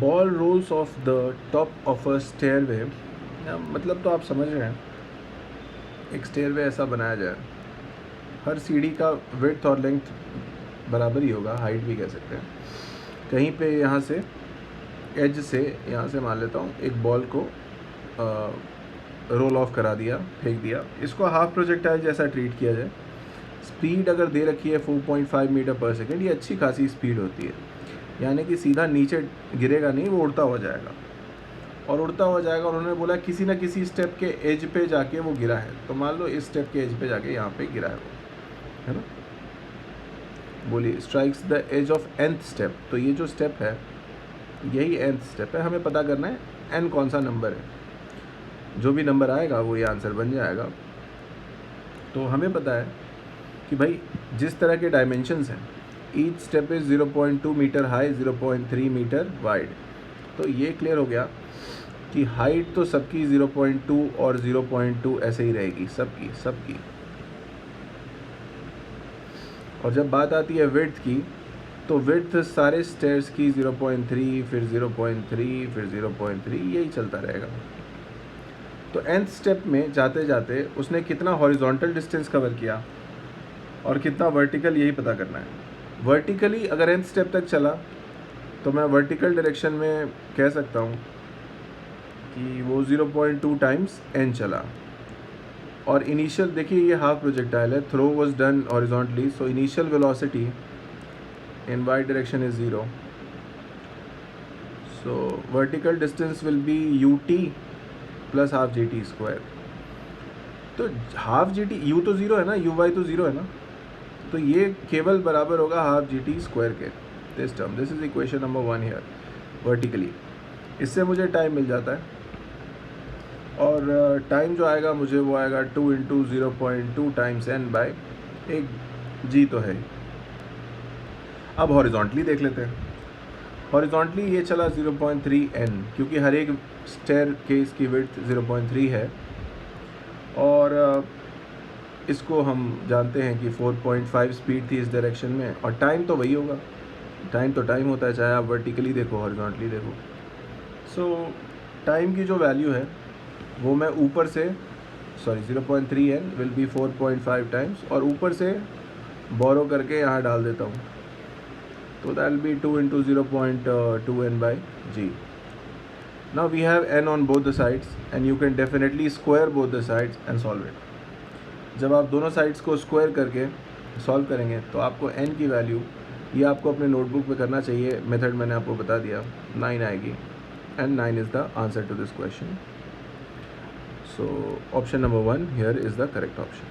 Ball rolls off the top of a stairway. मतलब तो आप समझ रहे हैं, एक स्टेयरवे ऐसा बनाया जाए, हर सीढ़ी का विड्थ और लेंथ बराबर ही होगा, हाइट भी कह सकते हैं। कहीं पे यहाँ से एज से, यहाँ से मान लेता हूँ, एक बॉल को रोल ऑफ करा दिया, फेंक दिया, इसको हाफ प्रोजेक्टाइल जैसा ट्रीट किया जाए। स्पीड अगर दे रखी है 4.5 मीटर पर सेकेंड, ये अच्छी खासी स्पीड होती है, यानी कि सीधा नीचे गिरेगा नहीं, वो उड़ता हुआ जाएगा और उड़ता हुआ जाएगा। और उन्होंने बोला किसी ना किसी स्टेप के एज पे जाके वो गिरा है, तो मान लो इस स्टेप के एज पे जाके यहाँ पे गिरा है वो, है ना। बोलिए strikes the edge of nth step, तो ये जो स्टेप है यही nth स्टेप है। हमें पता करना है n कौन सा नंबर है, जो भी नंबर आएगा वो ये आंसर बन जाएगा। तो हमें पता है कि भाई जिस तरह के डायमेंशंस हैं, each step is 0.2 metre high, 0.3 metre wide. तो ये क्लियर हो गया कि हाइट तो सबकी 0.2 और 0.2 ऐसे ही रहेगी, सबकी। और जब बात आती है विड्थ की, तो विड्थ सारे स्टेयर्स की 0.3, फिर 0.3, फिर 0.3, यही चलता रहेगा। तो nth स्टेप में जाते जाते उसने कितना हॉरिजॉन्टल डिस्टेंस कवर किया और कितना वर्टिकल, यही पता करना है। वर्टिकली अगर nth स्टेप तक चला तो मैं वर्टिकल डायरेक्शन में कह सकता हूँ कि वो 0.2 टाइम्स n चला। और इनिशियल, देखिए ये हाफ प्रोजेक्टाइल है, throw was done horizontally, so initial velocity in y direction is 0, so vertical distance will be ut plus half G T square. तो हाफ जी टी, यू तो zero है ना, you Y तो zero है ना, तो ये केवल बराबर होगा हाफ जी टी स्क्वायर के। This term, this is equation number 1 here vertically. इससे मुझे टाइम मिल जाता है, और टाइम जो आएगा मुझे वो आएगा 2 × 0.2 टाइम्स n बाय एक जी तो है। अब हॉरिजॉन्टली देख लेते हैं। हॉरिजॉन्टली ये चला 0.3 n, क्योंकि हर एक स्टेयर केस की विड्थ 0.3 है, और इसको हम जानते हैं कि 4.5 स्पीड थी इस डायरेक्शन में, और टाइम तो वही होगा, टाइम तो टाइम होता है, चाहे आप वर्टिकली देखो हॉरिजॉन्टली देखो। सो टाइम की जो वैल्यू है वो मैं ऊपर से, 0.3 n विल बी 4.5 टाइम्स, और ऊपर से बोरो करके यहाँ डाल देता हूँ, तो that will be 2 × 0.2 n by g. Now we have n on both the sides and you can definitely square both the sides and solve it. जब आप दोनों साइड्स को स्क्वायर करके सॉल्व करेंगे तो आपको n की वैल्यू, ये आपको अपने नोटबुक पे करना चाहिए, मेथड मैंने आपको बता दिया, 9 आएगी, and 9 is the answer to this question. So option number 1 here is the correct option.